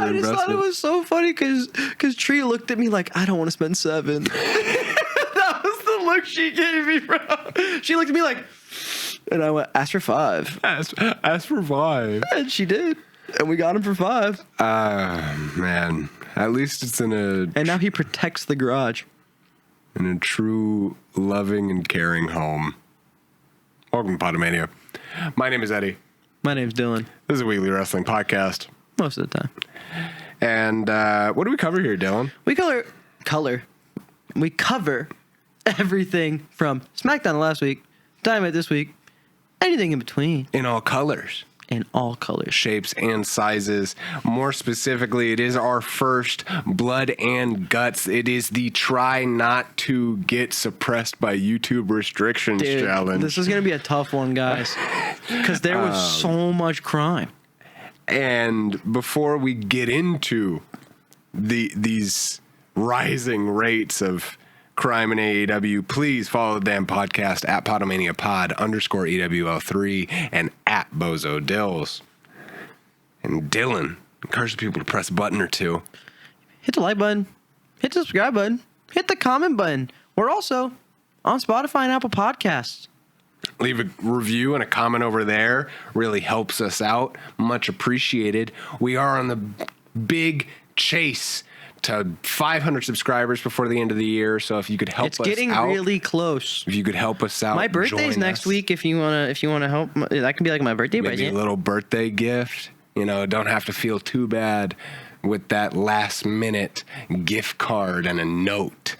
I just thought it was so funny because Tree looked at me like, I don't want to spend 7. That was the look she gave me, bro. She looked at me like, and I went, ask for 5. Ask for 5. And she did. And we got him for 5. Man. At least it's in a... And now he protects the garage. In a true, loving, and caring home. Welcome to Pod-A-Mania. My name is Eddie. My name's Dylan. This is a weekly wrestling podcast. Most of the time. And what do we cover here, Dylan? We cover everything from SmackDown last week, Dynamite this week, anything in between. In all colors. In all colors. Shapes and sizes. More specifically, it is our first Blood and Guts. It is the try not to get suppressed by YouTube restrictions challenge. This is going to be a tough one, guys. Because there was so much crime. And before we get into these rising rates of crime in AEW, please follow the damn podcast at Pod-A-Mania Pod _EWL3 and at Bozo Dills. And Dylan, encourage people to press a button or two. Hit the like button. Hit the subscribe button. Hit the comment button. We're also on Spotify and Apple Podcasts. Leave a review and a comment over there. Really helps us out. Much appreciated. We are on the big chase to 500 subscribers before the end of the year. So if you could help us out. It's getting really close. If you could help us out. My birthday's next week. If you wanna help, that can be like my birthday present. Maybe a little birthday gift. You know, don't have to feel too bad with that last minute gift card and a note.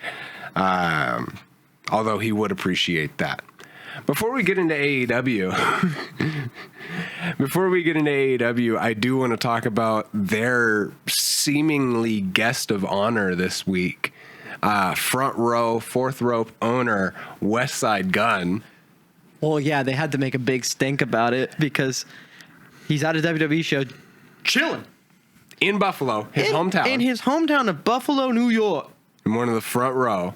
Although he would appreciate that. Before we get into AEW, I do want to talk about their seemingly guest of honor this week. Front row, fourth rope owner, Westside Gunn. Well, yeah, they had to make a big stink about it because he's at a WWE show chilling. In Buffalo, his hometown. In his hometown of Buffalo, New York. In one of the front row.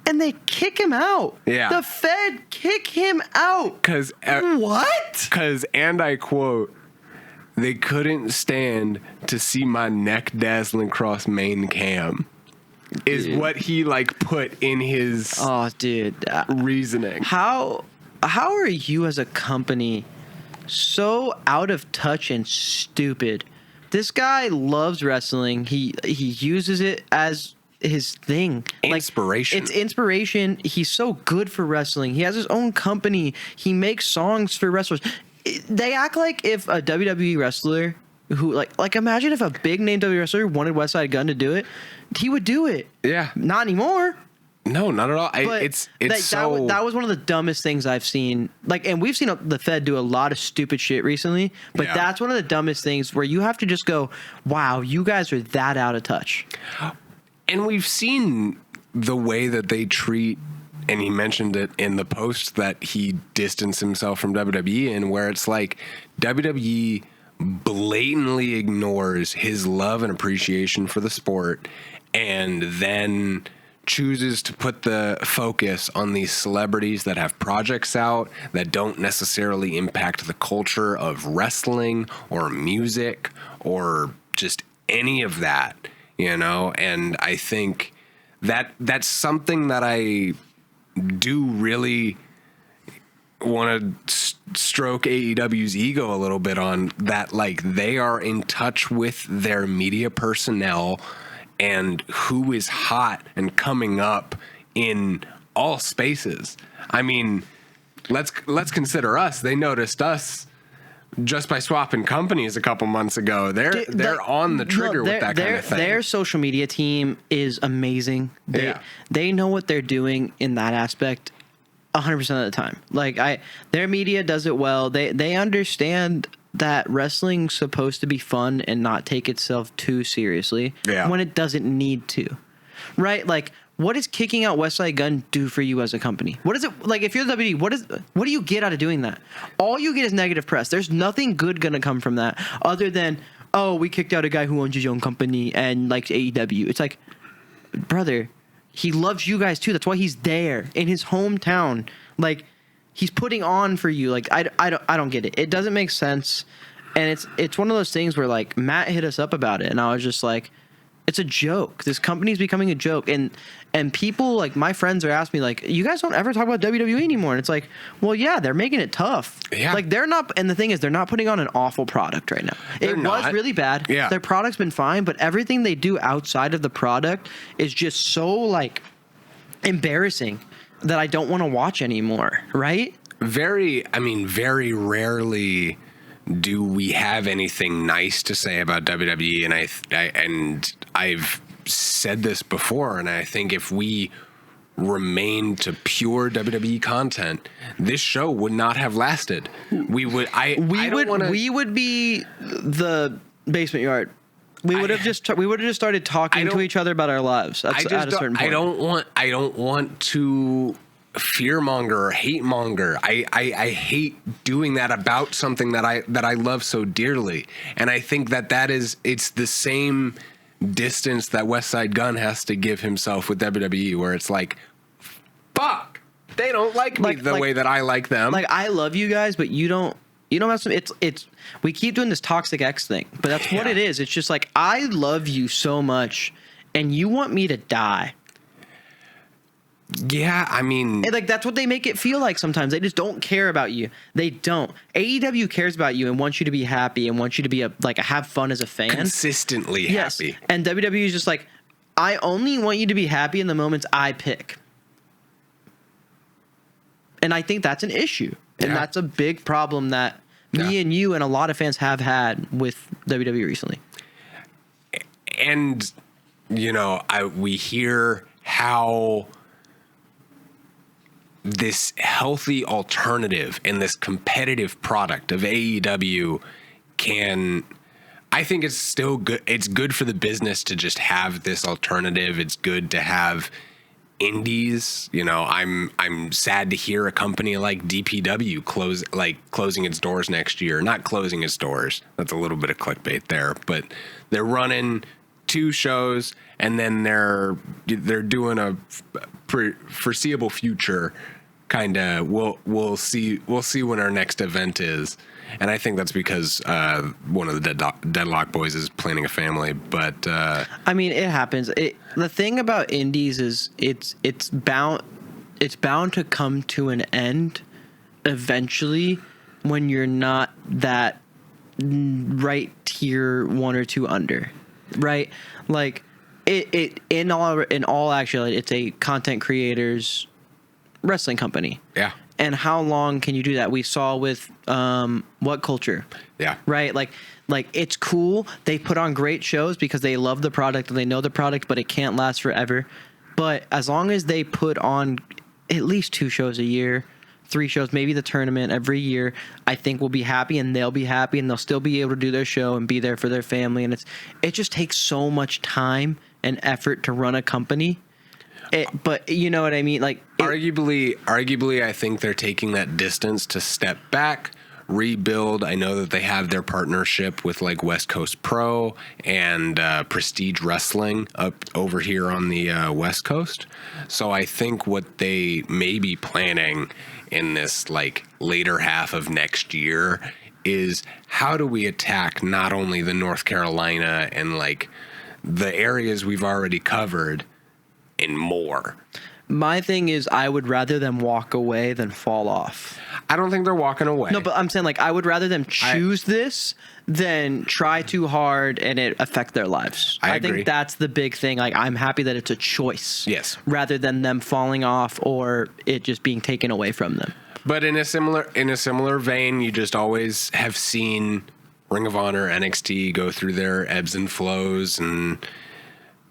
And they kick him out. Yeah. The Fed kick him out. What? Because, and I quote, they couldn't stand to see my neck dazzling cross main cam. Is what he put in his reasoning. How are you as a company so out of touch and stupid? This guy loves wrestling. He uses it as his thing. Inspiration. It's inspiration. He's so good for wrestling. He has his own company. He makes songs for wrestlers. They act like if a WWE wrestler who like imagine if a big name WWE wrestler wanted Westside Gunn to do it, he would do it. Yeah. Not anymore. No, not at all. That was one of the dumbest things I've seen. And we've seen the Fed do a lot of stupid shit recently, but that's one of the dumbest things where you have to just go, wow, you guys are that out of touch. And we've seen the way that they treat, and he mentioned it in the post that he distanced himself from WWE in, where it's like WWE blatantly ignores his love and appreciation for the sport and then chooses to put the focus on these celebrities that have projects out that don't necessarily impact the culture of wrestling or music or just any of that. You know, and I think that's something that I do really want to stroke AEW's ego a little bit on, that they are in touch with their media personnel and who is hot and coming up in all spaces. I mean, let's consider us. They noticed us just by swapping companies a couple months ago. They're on the trigger with that kind of thing. Their social media team is amazing. They know what they're doing in that aspect 100% of the time. Their media does it well. They understand that wrestling's supposed to be fun and not take itself too seriously when it doesn't need to. Right? What does kicking out Westside Gunn do for you as a company? What is it if you're the WWE? What do you get out of doing that? All you get is negative press. There's nothing good gonna come from that other than we kicked out a guy who owns his own company and likes AEW. It's brother, he loves you guys too. That's why he's there in his hometown. He's putting on for you. I don't get it. It doesn't make sense. And it's one of those things where like Matt hit us up about it, and I was just like, it's a joke. This company's becoming a joke, and people like my friends are asking me like, you guys don't ever talk about WWE anymore, and it's like, well, yeah, they're making it tough. Yeah. Like they're not, and the thing is, they're not putting on an awful product right now. They're It not. was really bad. Yeah. Their product's been fine, but everything they do outside of the product is just so like embarrassing that I don't want to watch anymore. Right? Very rarely do we have anything nice to say about WWE, and I've said this before, and I think if we remained to pure WWE content, this show would not have lasted. We would be the basement yard. We would have just started talking to each other about our lives at a certain point. I don't want to fearmonger or hate monger. I hate doing that about something that I love so dearly. And I think it's the same distance that Westside Gunn has to give himself with WWE, where it's like, fuck, they don't like me the way that I like them. Like, I love you guys, but you don't have some, it's we keep doing this toxic X thing, but that's what it is. It's just like, I love you so much and you want me to die. Yeah, I mean, and like that's what they make it feel like sometimes. They just don't care about you. They don't. AEW cares about you and wants you to be happy and wants you to be have fun as a fan. Consistently happy. And WWE is just like, I only want you to be happy in the moments I pick. And I think that's an issue. And that's a big problem that me and you and a lot of fans have had with WWE recently. And, we hear how this healthy alternative and this competitive product of AEW I think it's still good. It's good for the business to just have this alternative. It's good to have indies. I'm sad to hear a company like DPW closing its doors next year. Not closing its doors. That's a little bit of clickbait there, but they're running 2 shows and then they're doing a foreseeable future kind of. We'll see when our next event is, and I think that's because one of the Deadlock boys is planning a family. But I mean, it happens. The thing about indies is it's bound to come to an end eventually when you're not that right tier 1 or 2 under, right? Like it in all actuality, it's a content creators wrestling company. Yeah. And how long can you do that? We saw with What Culture. Yeah. Right? Like it's cool. They put on great shows because they love the product and they know the product, but it can't last forever. But as long as they put on at least 2 shows a year, 3 shows, maybe the tournament every year, I think we'll be happy and they'll be happy and they'll still be able to do their show and be there for their family. And it just takes so much time and effort to run a company. But you know what I mean? Like arguably, I think they're taking that distance to step back, rebuild. I know that they have their partnership with like West Coast Pro and Prestige Wrestling up over here on the West Coast. So I think what they may be planning in this like later half of next year is how do we attack not only the North Carolina and like the areas we've already covered and more. My thing is, I would rather them walk away than fall off. I don't think they're walking away. No, but I'm saying like I would rather them choose this than try too hard and it affect their lives. I agree. think that's the big thing. Like I'm happy that it's a choice. Yes. Rather than them falling off or it just being taken away from them. But in a similar vein, you just always have seen Ring of Honor, NXT go through their ebbs and flows, and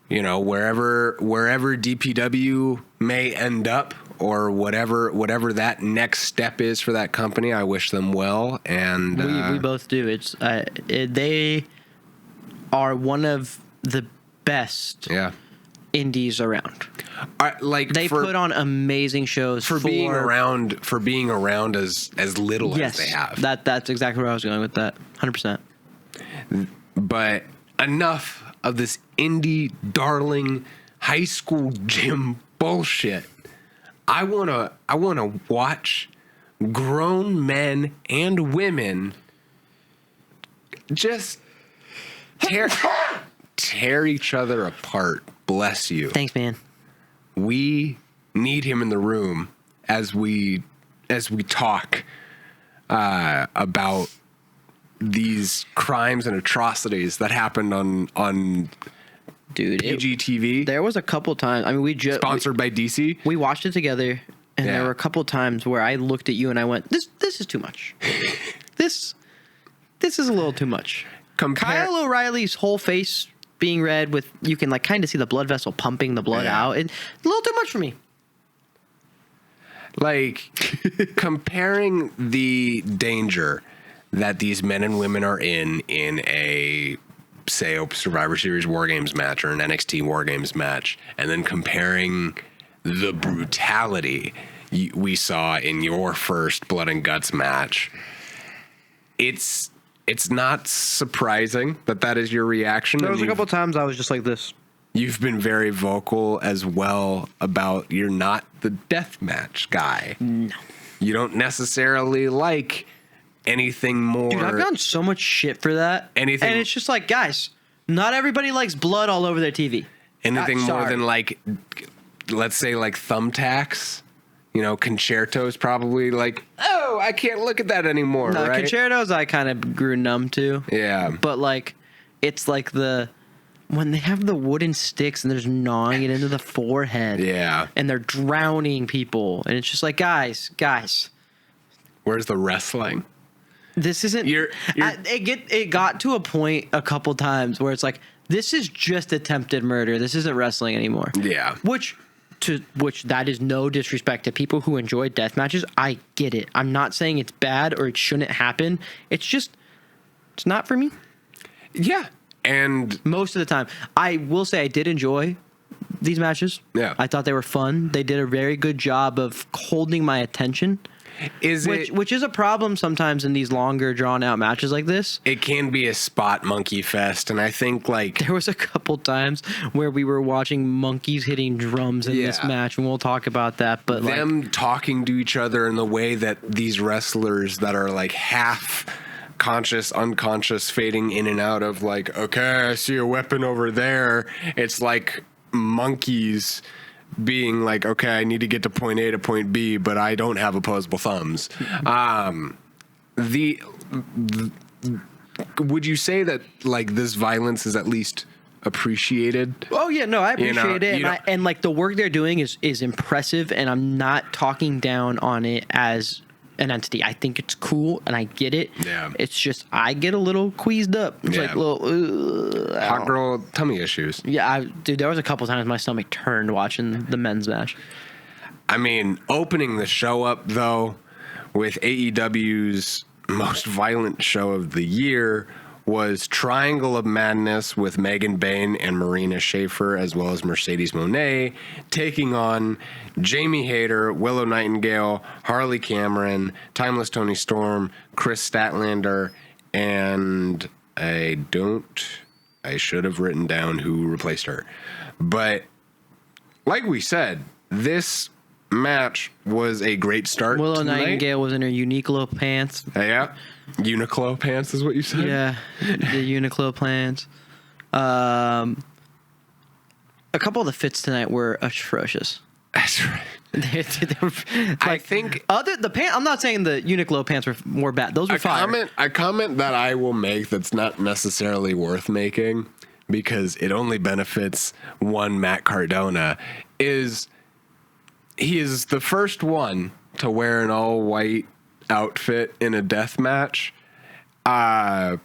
wherever DPW may end up or whatever that next step is for that company, I wish them well. And we both do. They are one of the best indies around. They put on amazing shows for being around as little as they have. That's exactly where I was going with that. 100%. But enough of this indie darling high school gym bullshit. I wanna watch grown men and women just tear each other apart. Bless you. Thanks, man. We need him in the room as we talk about these crimes and atrocities that happened on Dude, PGTV. There was a couple times. I mean, sponsored by DC. We watched it together, and there were a couple times where I looked at you and I went, "This is too much. This is a little too much." Kyle O'Reilly's whole face being red with you can like kind of see the blood vessel pumping the blood out. It's a little too much for me. Like comparing the danger that these men and women are in a say a Survivor Series War Games match or an NXT War Games match, and then comparing the brutality we saw in your first Blood and Guts match. It's not surprising that is your reaction. There was a couple times I was just like this. You've been very vocal as well about you're not the deathmatch guy. No. You don't necessarily like anything more. Dude, I've gotten so much shit for that. And it's just like, guys, not everybody likes blood all over their TV. Anything more than like, let's say like thumbtacks. You know, concertos probably like, oh, I can't look at that anymore. No, right? Concertos I kind of grew numb to. Yeah. But like, it's like when they have the wooden sticks and they're just gnawing it into the forehead. Yeah. And they're drowning people. And it's just like, guys. Where's the wrestling? This isn't. It got to a point a couple times where it's like, this is just attempted murder. This isn't wrestling anymore. Yeah. Which that is no disrespect to people who enjoy death matches. I get it. I'm not saying it's bad or it shouldn't happen. It's not for me. Yeah. And most of the time, I will say I did enjoy these matches. Yeah. I thought they were fun. They did a very good job of holding my attention. Which is a problem sometimes in these longer drawn out matches like this. It can be a spot monkey fest, and I think like there was a couple times where we were watching monkeys hitting drums in this match, and we'll talk about that. But them talking to each other in the way that these wrestlers that are like half conscious, unconscious, fading in and out of like, okay, I see a weapon over there. It's like monkeys being like, okay, I need to get to point A to point B, but I don't have opposable thumbs. Would you say that like this violence is at least appreciated? Oh yeah, no, I appreciate it, and like the work they're doing is impressive, and I'm not talking down on it as an entity. I think it's cool, and I get it. Yeah. It's just I get a little queased up. It's like little hot girl tummy issues. Yeah, dude, there was a couple times my stomach turned watching the men's match. I mean, opening the show up though with AEW's most violent show of the year was Triangle of Madness with Megan Bayne and Marina Schaefer, as well as Mercedes Moné, taking on Jamie Hayter, Willow Nightingale, Harley Cameron, Timeless Toni Storm, Chris Statlander, and I should have written down who replaced her. But like we said, this match was a great start. Willow Nightingale was in her Uniqlo pants. Yeah. Uniqlo pants is what you said? Yeah, the Uniqlo pants. A couple of the fits tonight were atrocious. That's right. they were, I think the pants. I'm not saying the Uniqlo pants were more bad. Those were fire. A comment that I will make that's not necessarily worth making because it only benefits one Matt Cardona is he is the first one to wear an all white outfit in a death match. And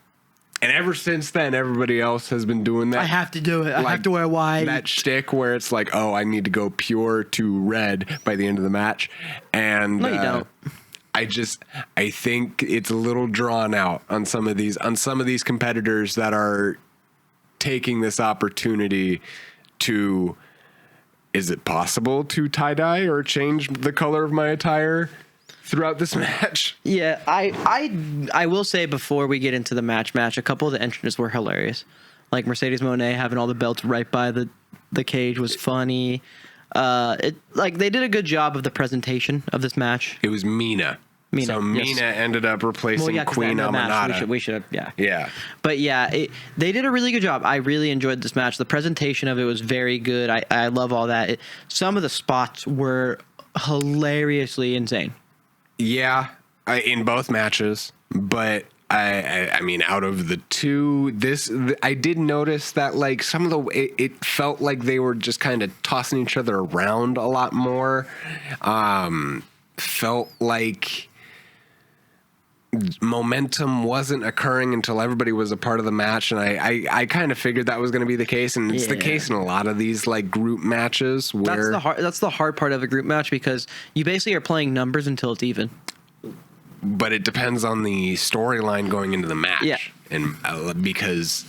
ever since then, everybody else has been doing that. I have to do it. I have to wear white. That shtick where it's like, oh, I need to go pure to red by the end of the match. And no, you don't. I think it's a little drawn out on some of these competitors that are taking this opportunity to. Is it possible to tie-dye or change the color of my attire throughout this match? Yeah, I will say before we get into the match, a couple of the entrances were hilarious. Like Mercedes Moné having all the belts right by the cage was funny. They did a good job of the presentation of this match. It was Mina. Mina. So Mina ended up replacing 'cause Queen that match, Amanada. we should have, yeah. Yeah. But yeah, they did a really good job. I really enjoyed this match. The presentation of it was very good. I love all that. Some of the spots were hilariously insane. Yeah, in both matches, but I mean, out of the two, I did notice that like some of it felt like they were just kind of tossing each other around a lot more. Felt like momentum wasn't occurring until everybody was a part of the match, and I kind of figured that was going to be the case, and it's the case in a lot of these like group matches where that's the hard part of a group match, because you basically are playing numbers until it's even. But it depends on the storyline going into the match. Yeah. And because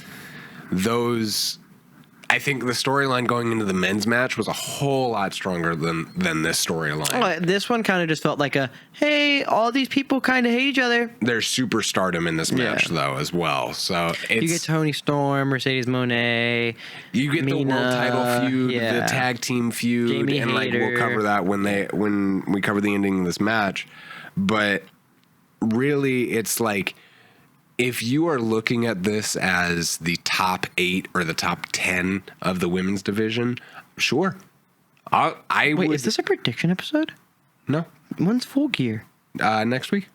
I think the storyline going into the men's match was a whole lot stronger than this storyline. Oh, this one kind of just felt like hey, all these people kind of hate each other. There's superstardom in this match, though, as well. So you get Toni Storm, Mercedes Moné. You get Mina, the world title feud, the tag team feud, Jamie and like we'll cover that when we cover the ending of this match. But really, it's like, if you are looking at this as the top 8 or the top 10 of the women's division, sure. Wait, is this a prediction episode? No. When's Full Gear? Next week.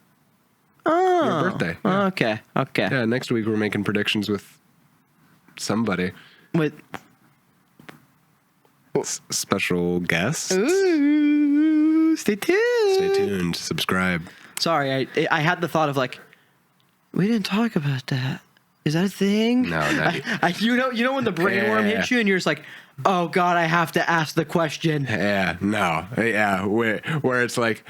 Oh. Your birthday. Yeah. Okay. Yeah, next week we're making predictions with somebody. With special guests. Ooh, stay tuned. Stay tuned. Subscribe. Sorry, I had the thought of like, we didn't talk about that. Is that a thing? No, not you know when the brain worm hits you and you're just like, oh God, I have to ask the question. Yeah, no, yeah, where it's like,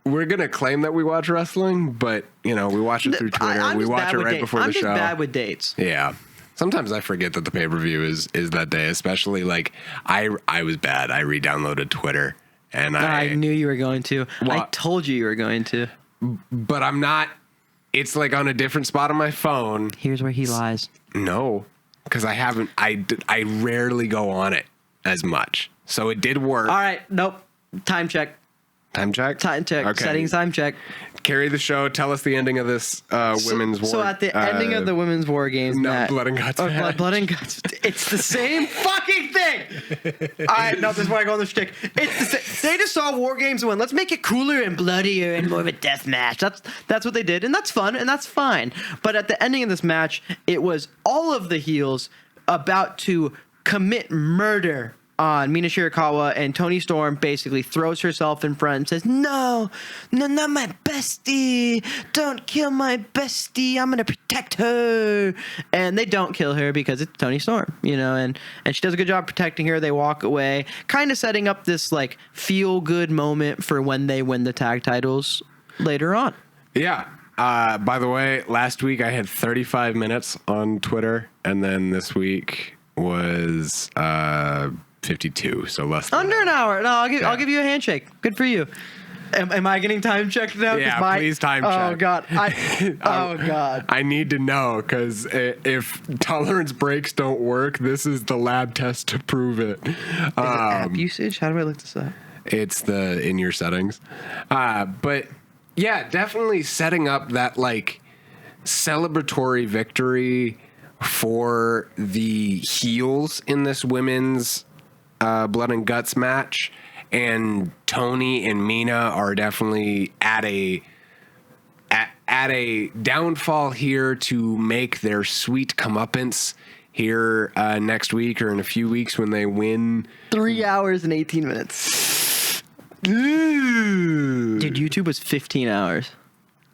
we're gonna claim that we watch wrestling, but we watch it through Twitter. We watch it right before the show. I'm just bad with dates. Yeah. Sometimes I forget that the pay-per-view is that day, especially like I was bad. I re-downloaded Twitter and I knew you were going to. I told you were going to. But I'm not. It's like on a different spot on my phone. Here's where he lies. No, because I haven't. I rarely go on it as much. So it did work. All right. Nope. Time check. Time check? Time check. Okay. Settings time check. Carry the show. Tell us the ending of this women's war. So at the ending of the women's war games, Blood and Guts. Blood and Guts. It's the same fucking thing. All right, no, this is where I go on the shtick. It's the same. They just saw War Games and went, let's make it cooler and bloodier and more of a death match. That's what they did, and that's fun and that's fine. But at the ending of this match, it was all of the heels about to commit murder on Mina Shirakawa, and Toni Storm basically throws herself in front and says, no, not my bestie. Don't kill my bestie. I'm going to protect her. And they don't kill her because it's Toni Storm, and she does a good job protecting her. They walk away, kind of setting up this like feel good moment for when they win the tag titles later on. Yeah. By the way, last week I had 35 minutes on Twitter, and then this week was 52, so less than under an hour. No, I'll give you a handshake. Good for you. Am I getting time checked now? Yeah, please time check. Oh God. Oh God. I need to know, because if tolerance breaks don't work, this is the lab test to prove it. Is it app usage? How do I look this up? It's in your settings. But yeah, definitely setting up that like celebratory victory for the heels in this women's Blood and Guts match, and Toni and Mina are definitely at a downfall here to make their sweet comeuppance here next week or in a few weeks when they win. 3 hours and 18 minutes. Ooh. Dude, YouTube was 15 hours.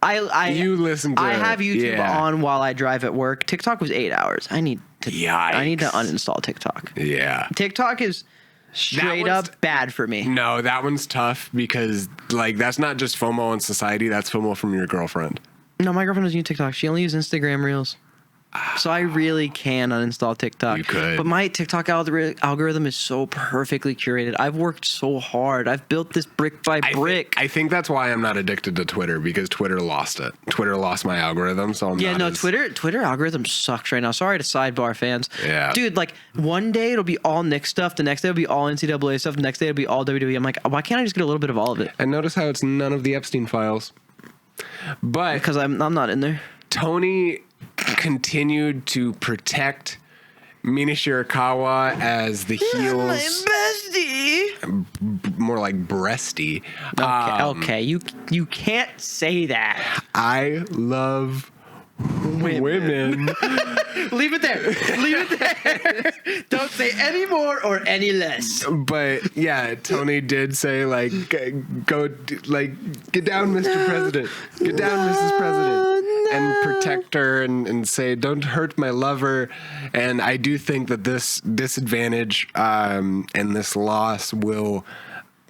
You listen to I have YouTube on while I drive at work. TikTok was 8 hours. I need to uninstall TikTok. Yeah. TikTok is straight up bad for me. No, that one's tough because like that's not just FOMO in society, that's FOMO from your girlfriend. No, my girlfriend doesn't use TikTok. She only uses Instagram Reels. So I really can uninstall TikTok. You could. But my TikTok algorithm is so perfectly curated. I've worked so hard. I've built this brick by brick. I think that's why I'm not addicted to Twitter, because Twitter lost it. Twitter lost my algorithm, so Twitter algorithm sucks right now. Sorry to sidebar fans. Yeah. Dude, like one day it'll be all Knicks stuff, the next day it'll be all NCAA stuff, the next day it'll be all WWE. I'm like, why can't I just get a little bit of all of it? And notice how it's none of the Epstein files. But because I'm not in there. Toni continued to protect Mina Shirakawa as the heels. Bestie. More like breasty. Okay. You can't say that. I love women. Leave it there. Don't say any more or any less. But yeah, Toni did say like, go, like, get down, Mr. President. Get down, Mrs. President. And protect her and say, don't hurt my lover. And I do think that this disadvantage and this loss will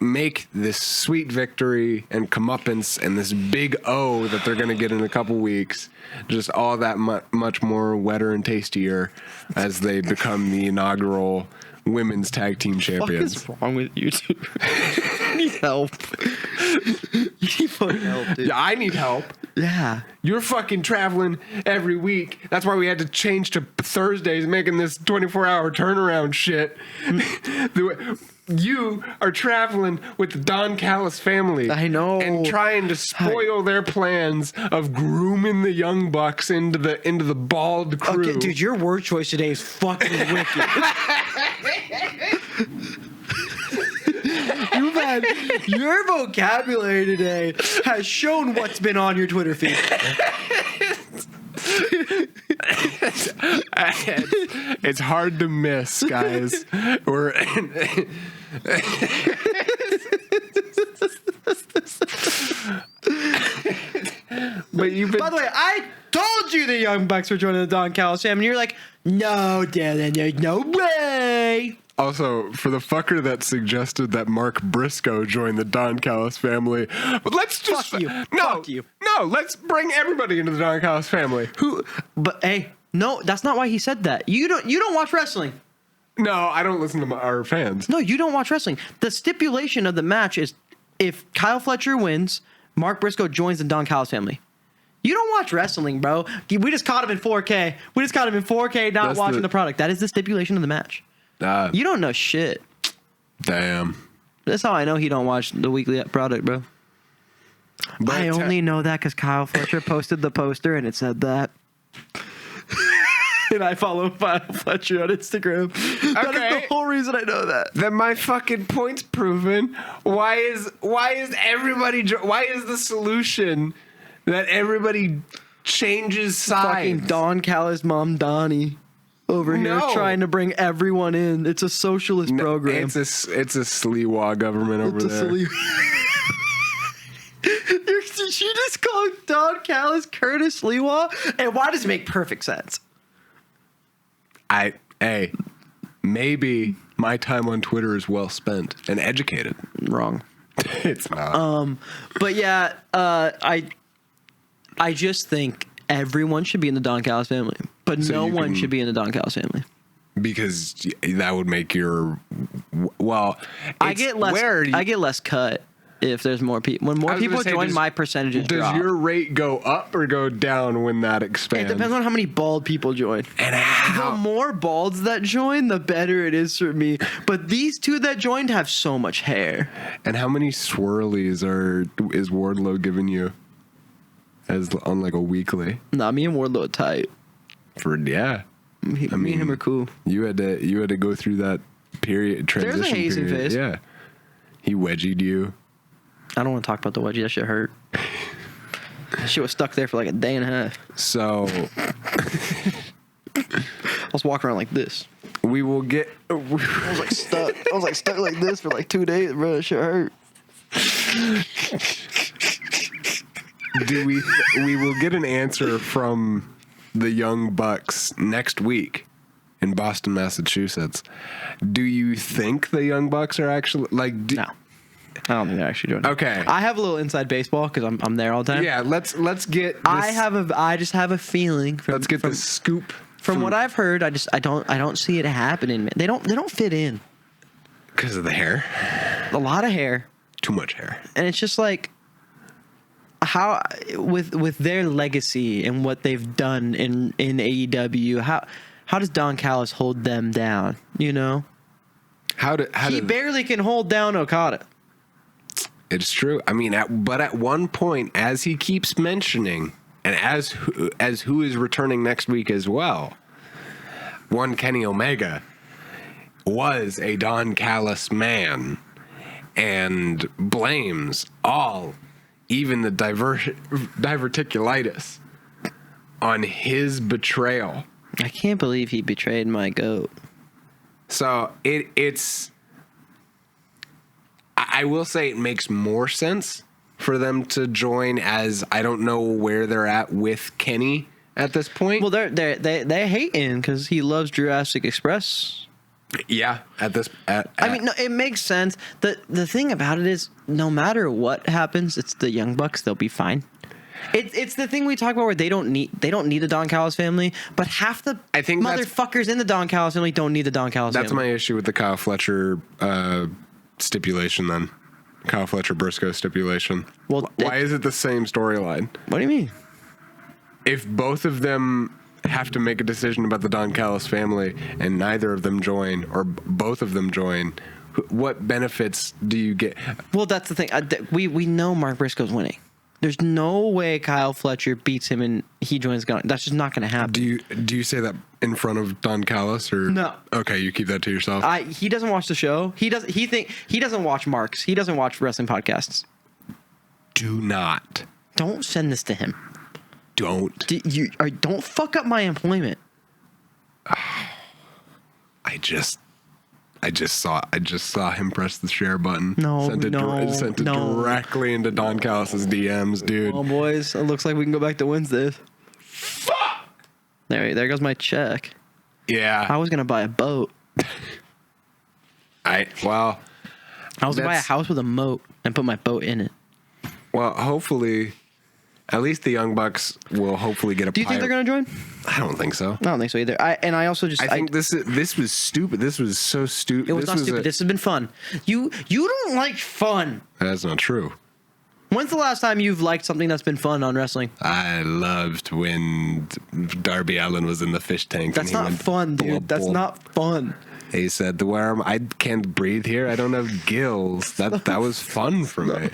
make this sweet victory and comeuppance and this big O that they're going to get in a couple weeks just all that much more wetter and tastier as they become the inaugural women's tag team champions. What is wrong with you two? I need help. You need fucking help, dude. Yeah, I need help. Yeah. You're fucking traveling every week. That's why we had to change to Thursdays, making this 24-hour turnaround shit. You are traveling with the Don Callis family. I know. And trying to spoil their plans of grooming the Young Bucks into the bald crew. Okay, dude, your word choice today is fucking wicked. You've had your vocabulary today has shown what's been on your Twitter feed. It's hard to miss, guys. But you've been. By the way, I told you the Young Bucks were joining the Don Callis family, and you're like, no, Dylan, there's no way. Also, for the fucker that suggested that Mark Briscoe join the Don Callis family, but let's just Fuck you. No, Fuck you. No, let's bring everybody into the Don Callis family. But hey, no, that's not why he said that. You don't watch wrestling. No, I don't listen to our fans. No, you don't watch wrestling. The stipulation of the match is if Kyle Fletcher wins, Mark Briscoe joins the Don Callis family. You don't watch wrestling, bro. We just caught him in 4K. Not watching the product. That is the stipulation of the match. You don't know shit. Damn. That's how I know he don't watch the weekly product, bro. But I only know that because Kyle Fletcher posted the poster and it said that. And I follow Kyle Fletcher on Instagram. That is the whole reason I know that. Then my fucking point's proven. Why is the solution that everybody changes sides? Fucking Don Callis' mom Donnie over here trying to bring everyone in. It's a socialist program. It's a Sliwa government over there. Did she just call Don Callis Curtis Sliwa? And why does it make perfect sense? Maybe my time on Twitter is well spent and educated. Wrong. It's not. But yeah, I just think everyone should be in the Don Callis family, but So no you one can- should be in the Don Callis family. Because that would make your I get less cut if there's more people. When more people join, my percentages drop. Does your rate go up or go down when that expands? It depends on how many bald people join. And The more balds that join, the better it is for me. But these two that joined have so much hair. And how many swirlies is Wardlow giving you as on like a weekly? Nah, me and Wardlow are tight. Me and him are cool. You had to go through that transition There's a hazing period. phase. Yeah, he wedgied you. I don't want to talk about the wedgie. That shit hurt. That shit was stuck there for like a day and a half. So I was walking around like this. we will get. I was like stuck. I was like stuck like this for like 2 days, bro. That shit hurt. We will get an answer from the Young Bucks next week in Boston, Massachusetts. Do you think the Young Bucks are actually like? No. I don't think they're actually doing it. Okay. I have a little inside baseball because I'm there all the time. Yeah, let's get. This, I just have a feeling. Let's get the scoop. From what I've heard, I don't see it happening. They don't fit in. Because of the hair. A lot of hair. Too much hair. And it's just like how with their legacy and what they've done in AEW, how does Don Callis hold them down? You know? He barely can hold down Okada. It's true. I mean, but at one point, as he keeps mentioning, and as who is returning next week as well, one Kenny Omega was a Don Callis man and blames all, even the diverticulitis, on his betrayal. I can't believe he betrayed my goat. So it's... I will say it makes more sense for them to join, as I don't know where they're at with Kenny at this point. Well, they're hating because he loves Jurassic Express. Yeah, I mean, no, it makes sense. The thing about it is, no matter what happens, it's the Young Bucks. They'll be fine. It's the thing we talk about where they don't need the Don Callis family, but half the motherfuckers in the Don Callis family don't need the Don Callis family. That's my issue with the Kyle Fletcher stipulation. Then Kyle Fletcher Briscoe stipulation. Well, why is it the same storyline? What do you mean? If both of them have to make a decision about the Don Callis family and neither of them join, or both of them join, what benefits do you get? Well, that's the thing. We know Mark Briscoe's winning. There's no way Kyle Fletcher beats him and he joins Gunn. That's just not going to happen. Do you say that in front of Don Callis, or no? Okay, you keep that to yourself. He doesn't watch the show. He doesn't watch Mark's. He doesn't watch wrestling podcasts. Don't send this to him. Don't fuck up my employment. I just saw him press the share button. Sent it directly into Don Callis' DMs, dude. Oh, boys, it looks like we can go back to Wednesdays. Fuck! There goes my check. Yeah. I was gonna buy a boat. I was gonna buy a house with a moat and put my boat in it. Well, hopefully, at least the Young Bucks will hopefully get a. Do you think they're gonna join? I don't think so. I don't think so either. I think this was stupid. This was so stupid. It was not stupid. This has been fun. You don't like fun. That's not true. When's the last time you've liked something that's been fun on wrestling? I loved when Darby Allin was in the fish tank. That's not fun, dude. That's not fun. He said, I can't breathe here. I don't have gills. That was fun for me.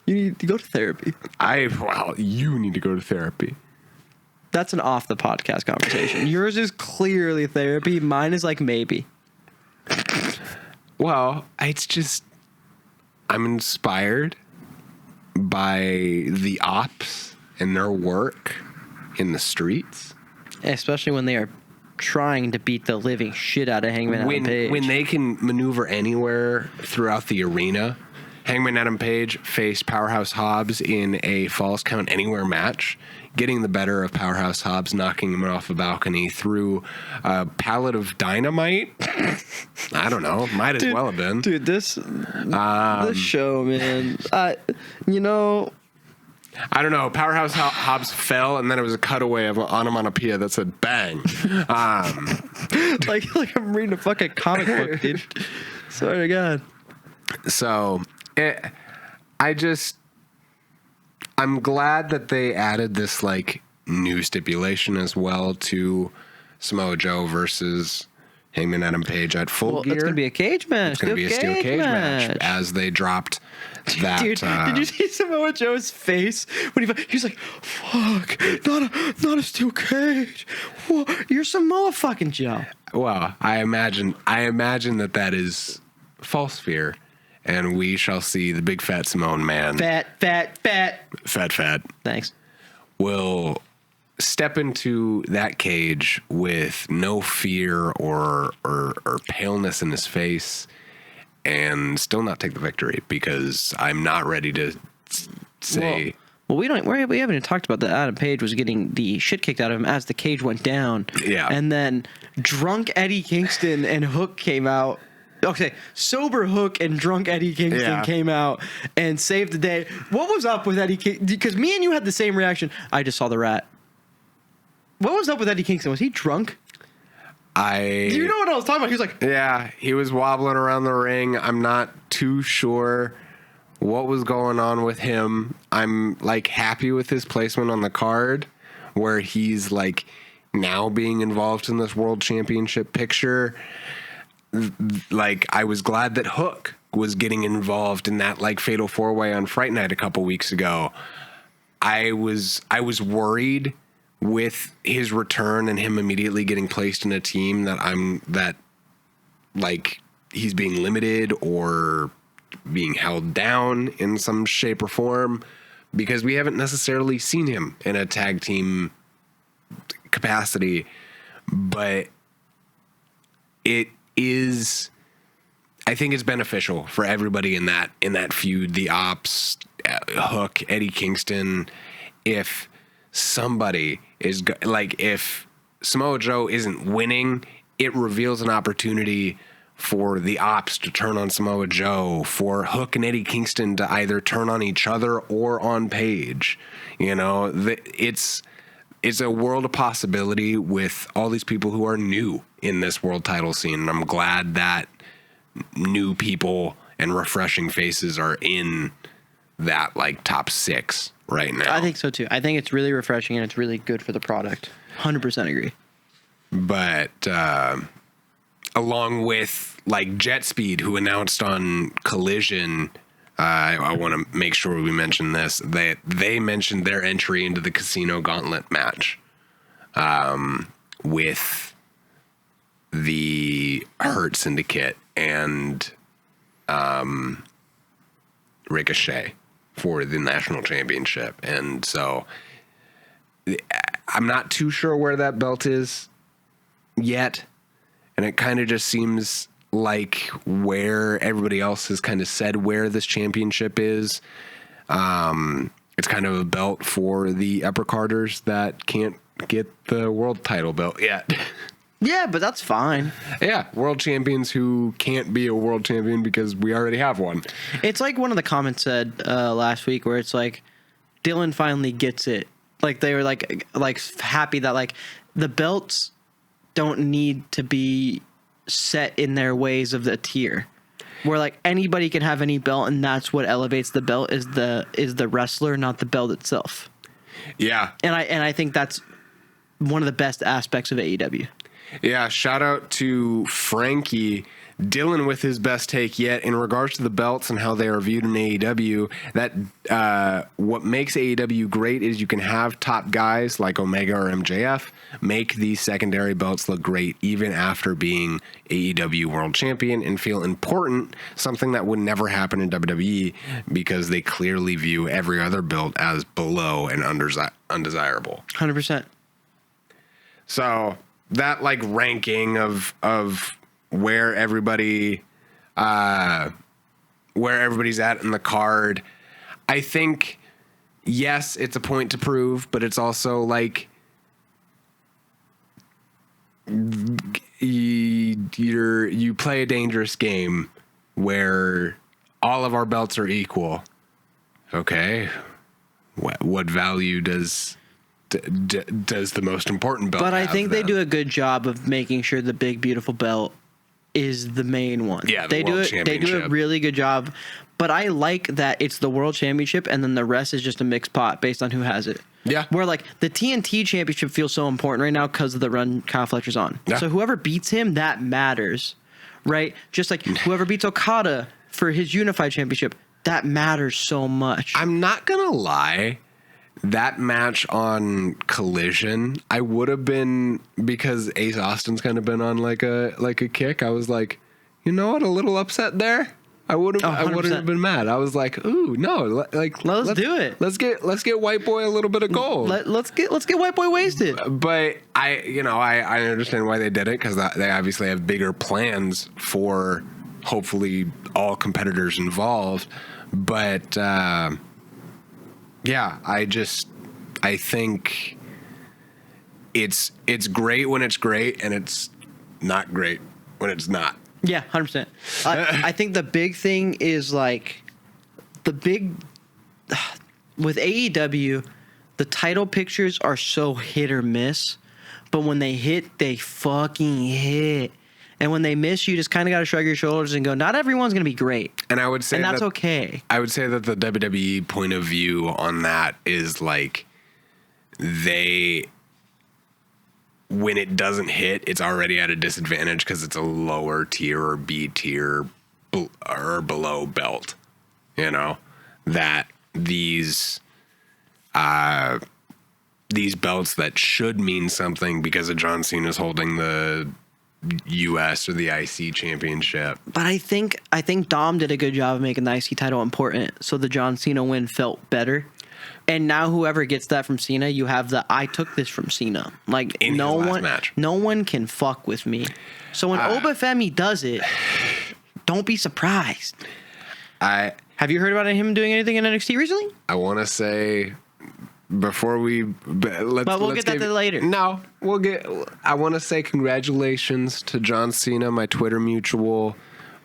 You need to go to therapy. You need to go to therapy. That's an off the podcast conversation. Yours is clearly therapy. Mine is like maybe. Well, it's just, I'm inspired by the ops and their work in the streets. Especially when they are trying to beat the living shit out of Hangman Adam Page. When they can maneuver anywhere throughout the arena. Hangman Adam Page faced Powerhouse Hobbs in a Falls Count Anywhere match, getting the better of Powerhouse Hobbs, knocking him off a balcony through a pallet of dynamite. I don't know. Might as well have been. Dude, this show, man. I don't know. Powerhouse Hobbs fell, and then it was a cutaway of an onomatopoeia that said "bang." like I'm reading a fucking comic book, dude. Swear to God. So, I'm glad that they added this like new stipulation as well to Samoa Joe versus Hangman Adam Page at Full Gear. It's gonna be a cage match. It's gonna be a steel cage match as they dropped that. Dude, did you see Samoa Joe's face when he's like, "Fuck, not a steel cage. Whoa, you're Samoa fucking Joe." Well, I imagine that is false fear, and we shall see the big fat Samoan man. Fat. Thanks. Will step into that cage with no fear or paleness in his face, and still not take the victory, because I'm not ready to say. Well, we haven't even talked about that. Adam Page was getting the shit kicked out of him as the cage went down. Yeah, and then drunk Eddie Kingston and Hook came out. Okay, sober Hook and drunk Eddie Kingston came out and saved the day. What was up with Eddie Kingston? Because me and you had the same reaction. I just saw the rat. What was up with Eddie Kingston? Was he drunk? Do you know what I was talking about? He was like... Yeah, he was wobbling around the ring. I'm not too sure what was going on with him. I'm, like, happy with his placement on the card, where he's, like, now being involved in this World Championship picture. Like, I was glad that Hook was getting involved in that like fatal 4-way on Fright Night a couple weeks ago, I was worried with his return and him immediately getting placed in a team that like he's being limited or being held down in some shape or form, because we haven't necessarily seen him in a tag team capacity. But it is, I think it's beneficial for everybody in that feud, the Ops, Hook, Eddie Kingston. If somebody is like, if Samoa Joe isn't winning, it reveals an opportunity for the Ops to turn on Samoa Joe, for Hook and Eddie Kingston to either turn on each other or on Paige. You know, it's a world of possibility with all these people who are new in this world title scene. And I'm glad that new people and refreshing faces are in that like top 6 right now. I think so too. I think it's really refreshing and it's really good for the product. 100% agree. But along with like Jet Speed, who announced on Collision, I want to make sure we mention this. They mentioned their entry into the Casino Gauntlet match with the Hurt Syndicate and Ricochet for the national championship. And so I'm not too sure where that belt is yet. And it kind of just seems like where everybody else has kind of said where this championship is. It's kind of a belt for the upper carders that can't get the world title belt yet. Yeah, but that's fine. Yeah, world champions who can't be a world champion because we already have one. It's like one of the comments said last week where it's like, Dylan finally gets it. Like they were like happy that like the belts don't need to be set in their ways of the tier. Where like anybody can have any belt, and that's what elevates the belt is the wrestler, not the belt itself. Yeah. And I think that's one of the best aspects of AEW. Yeah, shout out to Frankie Dylan with his best take yet in regards to the belts and how they are viewed in AEW. That what makes AEW great is you can have top guys like Omega or MJF make these secondary belts look great even after being AEW World Champion and feel important, something that would never happen in WWE because they clearly view every other belt as below and undesirable. 100%. So that like ranking of where everybody's at in the card, I think yes, it's a point to prove, but it's also like you play a dangerous game where all of our belts are equal. Okay, what value does the most important belt? But I have think then? they do a good job of making sure the big beautiful belt is the main one. Yeah, they do it. They do a really good job. But I like that it's the world championship and then the rest is just a mixed pot based on who has it. Yeah. Where like the TNT championship feels so important right now because of the run Kyle Fletcher's on. Yeah. So whoever beats him, that matters, right? Just like whoever beats Okada for his unified championship, that matters so much. I'm not gonna lie. That match on Collision, I would have been, because Ace Austin's kind of been on like a kick. I was like, you know what, a little upset there. I wouldn't have been mad. I was like, ooh, no, like let's do it. Let's get White Boy a little bit of gold. Let's get White Boy wasted. But I understand why they did it because they obviously have bigger plans for hopefully all competitors involved. But yeah, I think it's great when it's great, and it's not great when it's not. Yeah, 100%. I think the big thing is like with AEW, the title pictures are so hit or miss, but when they hit, they fucking hit. And when they miss, you just kind of got to shrug your shoulders and go, not everyone's going to be great. And I would say that's okay. I would say that the WWE point of view on that is like when it doesn't hit, it's already at a disadvantage because it's a lower tier or B tier or below belt. You know, that these belts that should mean something because of John Cena's holding the US or the IC championship. But I think Dom did a good job of making the IC title important, so the John Cena win felt better. And now whoever gets that from Cena, you have the I took this from Cena. Like In his last match. No one can fuck with me. So when Obafemi does it, don't be surprised. Have you heard about him doing anything in NXT recently? I want to say before we let's get that later. No, I want to say congratulations to John Cena, my Twitter mutual,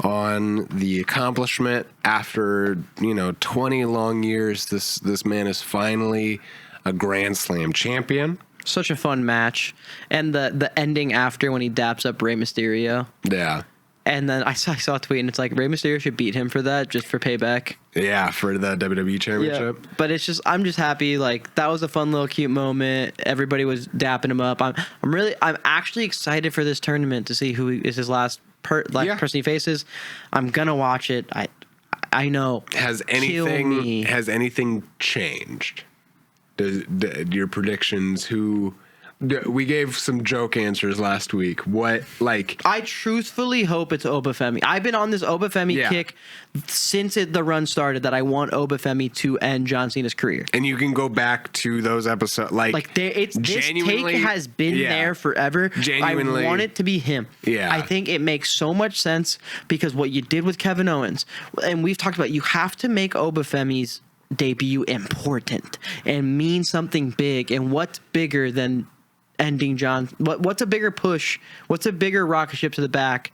on the accomplishment after 20 long years. This man is finally a Grand Slam champion. Such a fun match, and the ending after when he daps up Rey Mysterio. Yeah. And then I saw a tweet, and it's like Rey Mysterio should beat him for that, just for payback. Yeah, for the WWE Championship. Yeah. But I'm just happy. Like, that was a fun little cute moment. Everybody was dapping him up. I'm actually excited for this tournament to see who is his last person he faces. I'm gonna watch it. I know. Has anything changed? Your predictions? We gave some joke answers last week. I truthfully hope it's Obafemi. I've been on this Obafemi kick since the run started that I want Obafemi to end John Cena's career. And you can go back to those episodes. This take has been there forever. Genuinely, I want it to be him. Yeah. I think it makes so much sense because what you did with Kevin Owens, and we've talked about, you have to make Obafemi's debut important and mean something big. And what's bigger than ending John? What's a bigger push? What's a bigger rocket ship to the back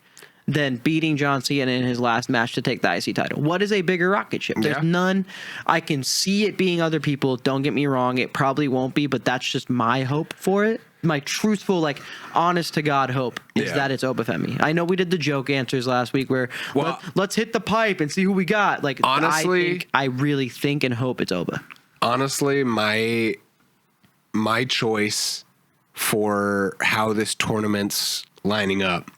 than beating John Cena in his last match to take the IC title? What is a bigger rocket ship? There's none. I can see it being other people. Don't get me wrong. It probably won't be, but that's just my hope for it. My truthful, honest to God hope is that it's Obafemi. I know we did the joke answers last week where let's hit the pipe and see who we got. Honestly, I really think and hope it's Oba. Honestly, my choice for how this tournament's lining up,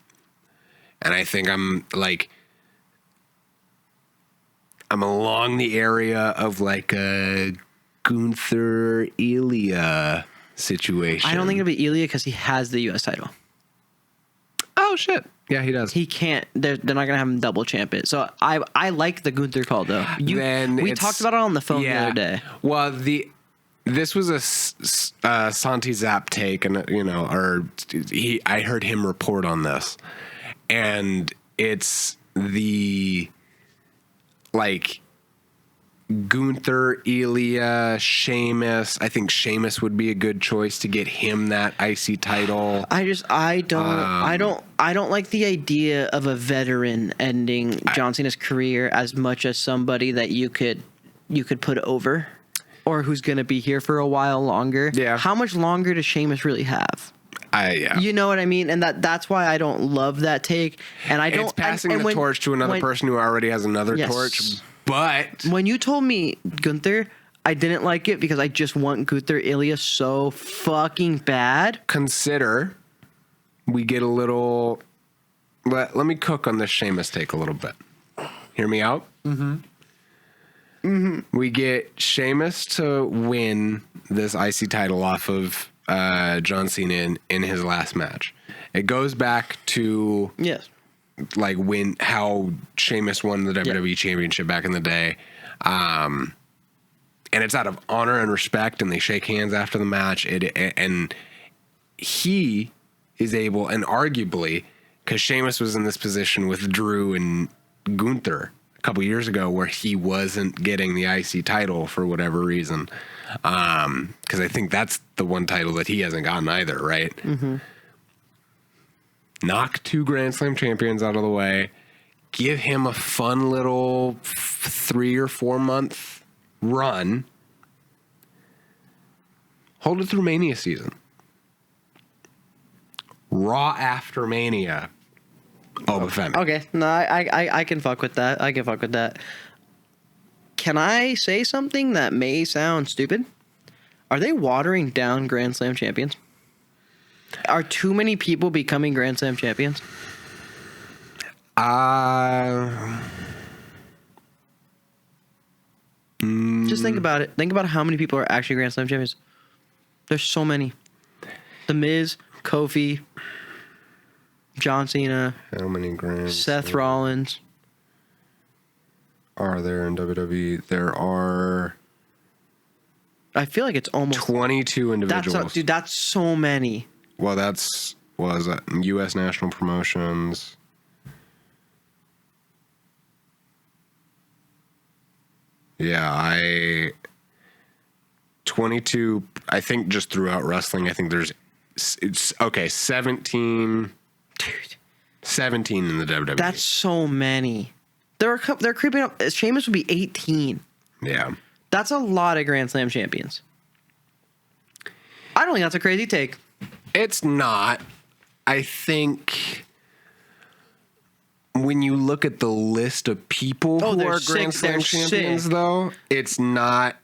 and I think I'm along the area of a Gunther Ilya situation. I don't think it'll be Ilya because he has the US title. Oh shit! Yeah, he does. He can't. They're not gonna have him double champ it. So I like the Gunther call though. We talked about it on the phone the other day. Well, this was a Santi Zap take, and I heard him report on this, and it's the Gunther, Ilya, Sheamus. I think Sheamus would be a good choice to get him that IC title. I don't like the idea of a veteran ending John Cena's career as much as somebody that you could put over. Or who's going to be here for a while longer. Yeah. How much longer does Sheamus really have? Yeah. You know what I mean? And that's why I don't love that take. And I don't. It's passing the torch to another person who already has another torch. But when you told me Gunther, I didn't like it because I just want Gunther Ilya so fucking bad. Consider we get a little. Let me cook on this Sheamus take a little bit. Hear me out? Mm-hmm. Mm-hmm. We get Sheamus to win this IC title off of John Cena in his last match. It goes back to how Sheamus won the WWE Championship back in the day, and it's out of honor and respect, and they shake hands after the match. And he is able, and arguably, because Sheamus was in this position with Drew and Gunther couple years ago where he wasn't getting the IC title for whatever reason. Because I think that's the one title that he hasn't gotten either, right? Mm-hmm. Knock 2 Grand Slam champions out of the way. Give him a fun little 3 or 4 month run. Hold it through Mania season. Raw after Mania. Obafemi. Okay, no, I can fuck with that. I can fuck with that. Can I say something that may sound stupid? Are they watering down Grand Slam champions? Are too many people becoming Grand Slam champions? I Just think about it. Think about how many people are actually Grand Slam champions. There's so many. The Miz, Kofi, John Cena. How many Grand Seth Rollins. Are there in WWE? There are... I feel like it's almost 22 individuals. That's so many. Well, was that U.S. National Promotions? Yeah, 22. I think just throughout wrestling, I think it's 17. Dude, 17 in the WWE. that's so many. They're creeping up. Sheamus would be 18. Yeah. That's a lot of Grand Slam champions. I don't think that's a crazy take. It's not. I think when you look at the list of people who are Grand Slam champions, though, it's not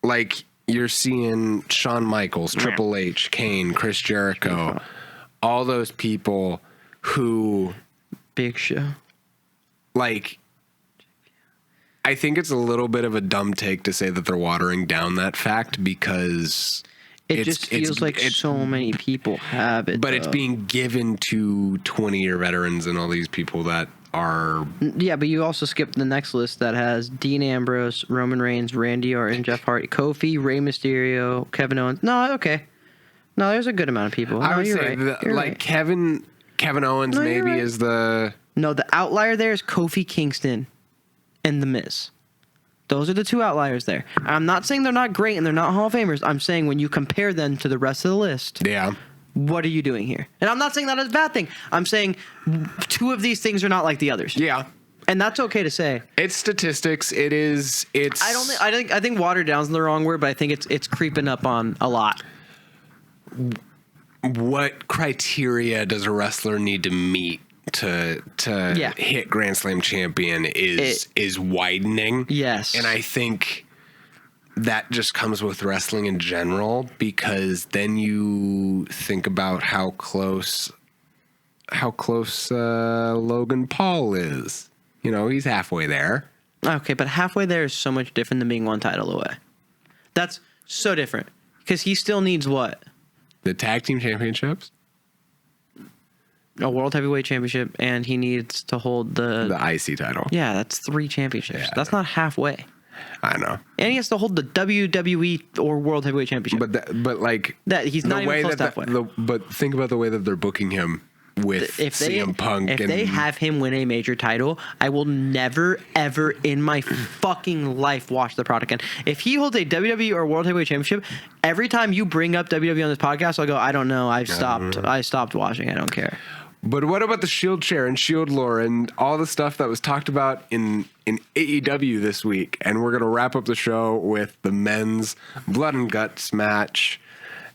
like you're seeing Shawn Michaels, Triple H, Kane, Chris Jericho, all those people who... Big Show. Like... I think it's a little bit of a dumb take to say that they're watering down that fact because it just feels like so many people have it. But it's being given to 20-year veterans and all these people that are... Yeah, but you also skipped the next list that has Dean Ambrose, Roman Reigns, Randy Orton, Jeff Hardy, Kofi, Rey Mysterio, Kevin Owens. No, okay. No, there's a good amount of people. I would you're say right. You're like right. Kevin Owens maybe is the... No, the outlier there is Kofi Kingston and The Miz. Those are the two outliers there. I'm not saying they're not great and they're not Hall of Famers. I'm saying when you compare them to the rest of the list, yeah, what are you doing here? And I'm not saying that is a bad thing. I'm saying two of these things are not like the others. Yeah. And that's okay to say. It's statistics. It's I think watered down is the wrong word, but I think it's creeping up on a lot. What criteria does a wrestler need to meet to hit Grand Slam champion is widening. Yes. And I think that just comes with wrestling in general, because then you think about how close Logan Paul is. You know, he's halfway there. Okay, but halfway there is so much different than being one title away. That's so different. Because he still needs what? The tag team championships? A World Heavyweight Championship, and he needs to hold the IC title. Yeah, that's 3 championships. Yeah, that's not halfway. I know. And he has to hold the WWE or World Heavyweight Championship. But like that he's not even close to halfway. But think about the way that they're booking him with CM Punk. If they have him win a major title, I will never, ever in my fucking life watch the product again. If he holds a WWE or World Heavyweight Championship, every time you bring up WWE on this podcast, I'll go, I don't know. I stopped watching. I don't care. But what about the Shield chair and Shield lore and all the stuff that was talked about in AEW this week? And we're going to wrap up the show with the men's Blood and Guts match.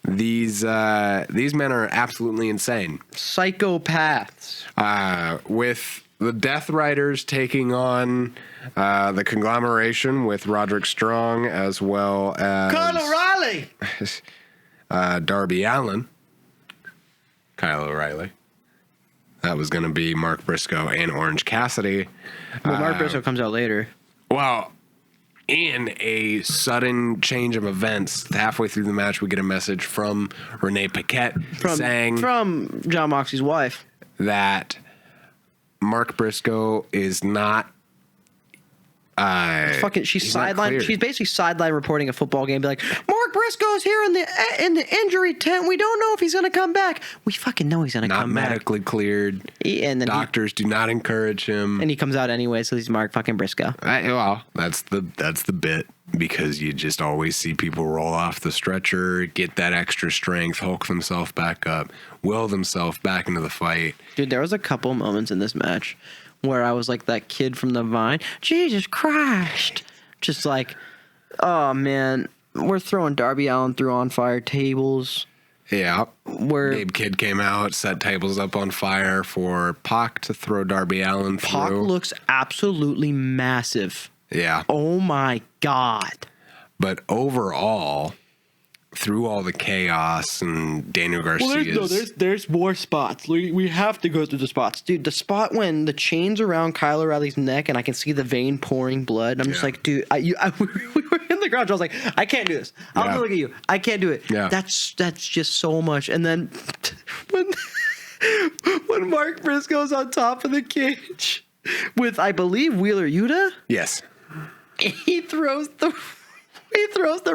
These men are absolutely insane. Psychopaths. With the Death Riders taking on the conglomeration with Roderick Strong, as well as Kyle O'Reilly. Darby Allin. Kyle O'Reilly. That was going to be Mark Briscoe and Orange Cassidy. Well, Mark Briscoe comes out later. Well, in a sudden change of events, halfway through the match, we get a message from Renee Paquette from John Moxley's wife that Mark Briscoe is not. She's sideline. She's basically sideline reporting a football game. Be like, Mark Briscoe's here in the injury tent. We don't know if he's gonna come back. We fucking know he's gonna come back. Not medically cleared. And then doctors do not encourage him. And he comes out anyway, so he's Mark fucking Briscoe. Well, that's the bit, because you just always see people roll off the stretcher, get that extra strength, hulk themselves back up, will themselves back into the fight. Dude, there was a couple moments in this match where I was like that kid from the Vine. Jesus Christ. Just like, oh, man. We're throwing Darby Allin through on fire tables. Yeah. Gabe Kidd came out, set tables up on fire for Pac to throw Darby Allin through. Pac looks absolutely massive. Yeah. Oh, my God. But overall, through all the chaos and Daniel Garcia's... there's more spots. We have to go through the spots. Dude, the spot when the chain's around Kyle O'Reilly's neck and I can see the vein pouring blood. I'm just like, dude, we were the garage. I was like, I can't do this. I'm gonna look at you. I can't do it. Yeah. That's just so much. And then when Mark Briscoe's on top of the cage with, I believe, Wheeler Yuta. Yes. He throws the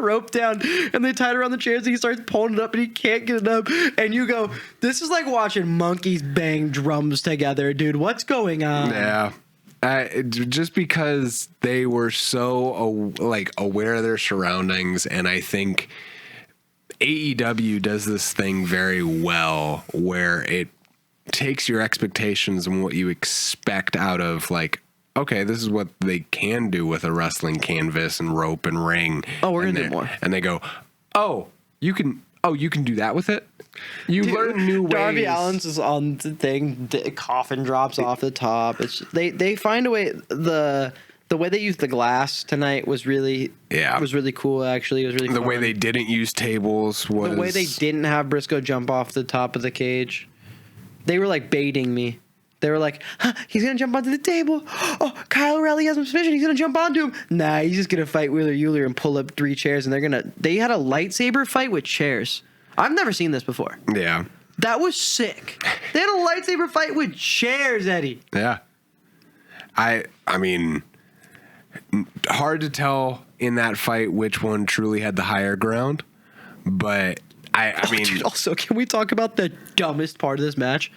rope down and they tie it around the chairs and he starts pulling it up and he can't get it up. And you go, this is like watching monkeys bang drums together, dude. What's going on? Yeah. Just because they were so aware of their surroundings, and I think AEW does this thing very well where it takes your expectations and what you expect out of, like, okay, this is what they can do with a wrestling canvas and rope and ring. Oh, we're gonna do more. And they go, you can do that with it. You learn new ways. Darby Allin's is on the thing. The coffin drops off the top. It's they find a way. The way they used the glass tonight was really cool. Actually, it was really the fun. way they didn't use tables was the way they didn't have Briscoe jump off the top of the cage. They were like baiting me. They were like, he's going to jump onto the table. Oh, Kyle O'Reilly has some suspicion. He's going to jump onto him. Nah, he's just going to fight Wheeler Yuta and pull up 3 chairs. And they had a lightsaber fight with chairs. I've never seen this before. Yeah. That was sick. They had a lightsaber fight with chairs, Eddie. Yeah. I mean, hard to tell in that fight which one truly had the higher ground. But I mean. Dude, also, can we talk about the dumbest part of this match?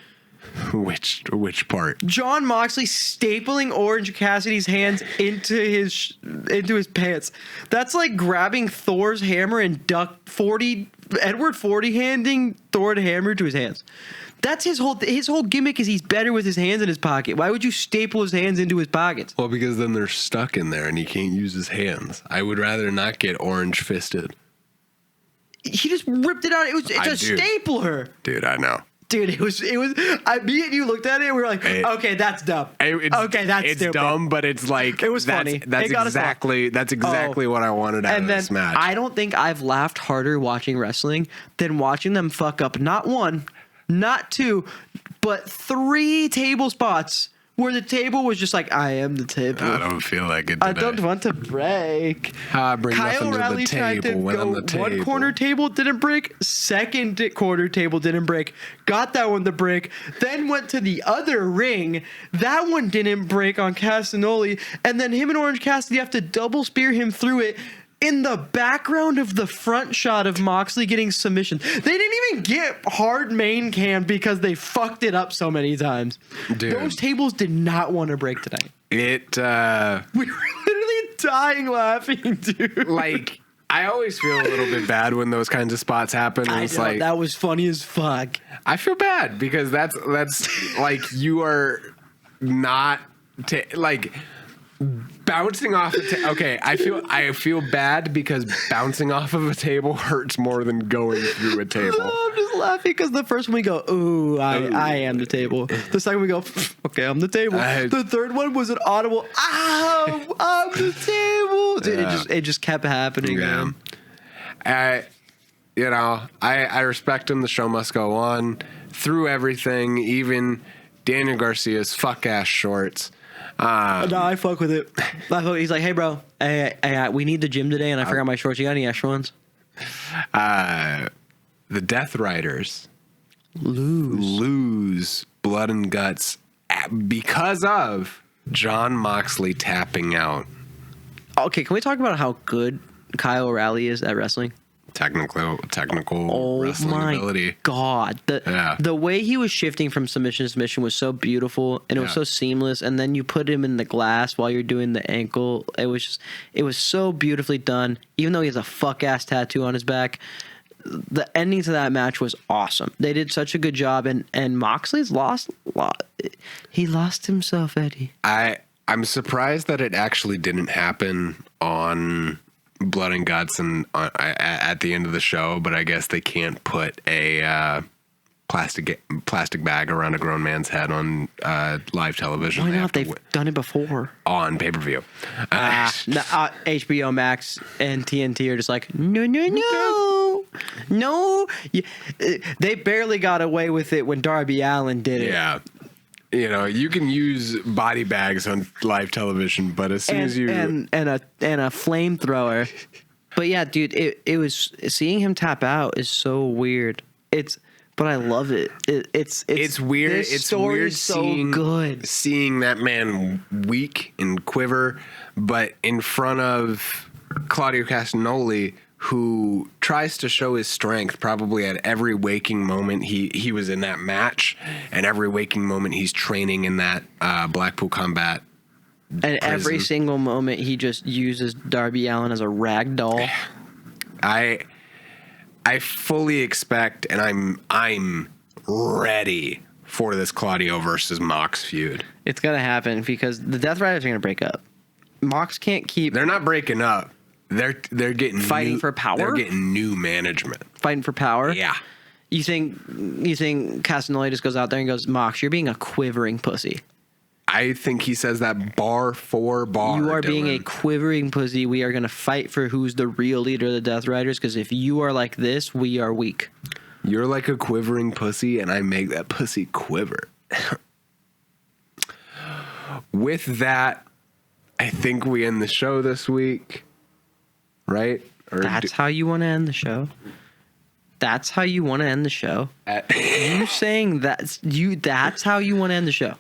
Which part? John Moxley stapling Orange Cassidy's hands into his pants. That's like grabbing Thor's hammer and Edward 40 handing Thor the hammer to his hands. That's his whole gimmick is he's better with his hands in his pocket. Why would you staple his hands into his pockets? Well, because then they're stuck in there and he can't use his hands. I would rather not get orange fisted. He just ripped it out. It's a stapler. Dude, I know. Dude, it was. Me and you looked at it and we were like, okay, that's dumb. It's stupid. Dumb, but it's like it was funny. That's exactly what I wanted out of this match. I don't think I've laughed harder watching wrestling than watching them fuck up not 1, not 2, but 3 table spots where the table was just like, I am the table. I don't feel like it today. I don't want to break. Kyle O'Reilly tried to go one corner table, didn't break. Second corner table didn't break. Got that one to break. Then went to the other ring. That one didn't break on Castagnoli. And then him and Orange Cassidy have to double spear him through it. In the background of the front shot of Moxley getting submission. They didn't even get hard main cam because they fucked it up so many times. Dude. Those tables did not want to break tonight. We were literally dying laughing, dude. Like, I always feel a little bit bad when those kinds of spots happen. Like, that was funny as fuck. I feel bad because that's like you are not like bouncing off okay, I feel bad because bouncing off of a table hurts more than going through a table. I'm just laughing because the first one we go, ooh, I am the table. The second we go, okay, I'm the table. The third one was an audible, ow, I'm the table. Dude, it just kept happening. Yeah. Man. I respect him. The show must go on. Through everything, even Daniel Garcia's fuck ass shorts. No, I fuck with it. He's like, hey, bro, we need the gym today, and I forgot my shorts. You got any extra ones? The Death Riders lose blood and guts because of John Moxley tapping out. Okay, can we talk about how good Kyle O'Reilly is at wrestling? Technical wrestling ability. God. The way he was shifting from submission to submission was so beautiful and it was so seamless. And then you put him in the glass while you're doing the ankle. It was so beautifully done. Even though he has a fuck ass tattoo on his back, the ending to that match was awesome. They did such a good job. And Moxley's he lost himself, Eddie. I'm surprised that it actually didn't happen on Blood and Guts and at the end of the show, but I guess they can't put a plastic bag around a grown man's head on live television. Why not? They've done it before on pay-per-view. HBO Max and TNT are just like, no. They barely got away with it when Darby Allin did it. Yeah. You know, you can use body bags on live television, but as soon as you and a flamethrower. But yeah, dude, it was seeing him tap out is so weird. But I love it. It's weird. It's weird so good seeing that man weak and quiver, but in front of Claudio Castagnoli, who tries to show his strength probably at every waking moment he was in that match, and every waking moment he's training in that Blackpool Combat. And every single moment he just uses Darby Allin as a rag doll. I fully expect, and I'm ready for this Claudio versus Mox feud. It's gonna happen because the Death Riders are gonna break up. Mox can't keep. They're not breaking up. They're getting fighting for power. They're getting new management. Fighting for power. Yeah. You think Castagnoli just goes out there and goes, Mox, you're being a quivering pussy. I think he says that bar for bar. You are being a quivering pussy. We are going to fight for who's the real leader of the Death Riders, because if you are like this, we are weak. You're like a quivering pussy, and I make that pussy quiver. With that, I think we end the show this week, right? That's how you want to end the show? That's how you want to end the show? You saying that's how you want to end the show?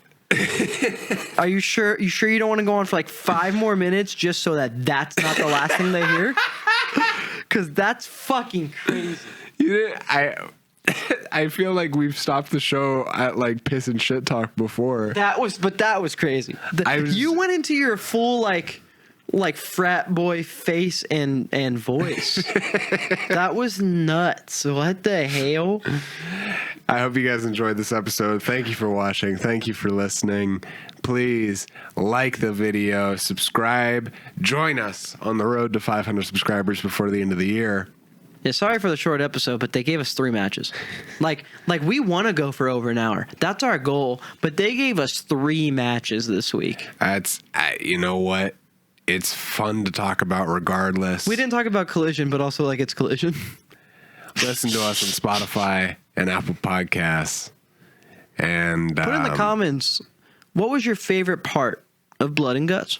Are you sure? You sure you don't want to go on for like 5 more minutes just so that's not the last thing they hear? Because that's fucking crazy. I feel like we've stopped the show at like piss and shit talk before. That was crazy. You went into your full like frat boy face and voice. That was nuts. What the hell? I hope you guys enjoyed this episode. Thank you for watching. Thank you for listening. Please like the video, subscribe, join us on the road to 500 subscribers before the end of the year. Yeah, sorry for the short episode, but they gave us 3 matches. Like we want to go for over an hour. That's our goal, but they gave us 3 matches this week. You know what? It's fun to talk about regardless. We didn't talk about Collision, but also like it's Collision. Listen to us on Spotify and Apple Podcasts. And put in the comments, what was your favorite part of Blood and Guts?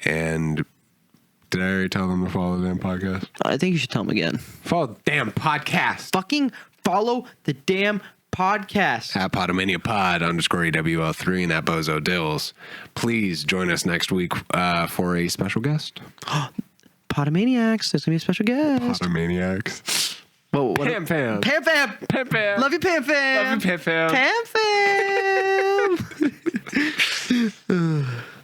And did I already tell them to follow the damn podcast? I think you should tell them again. Follow the damn podcast. Fucking follow the damn podcast. At Pod-A-Mania Pod _EWL3 and at Bozo Dills. Please join us next week for a special guest. Pod-A-Maniacs. There's going to be a special guest. Pod-A-Maniacs. Whoa, Pam Pam. Pam Pam. Pam Pam. Love you, Pam Pam. Love you, Pam Pam. Pam Pam.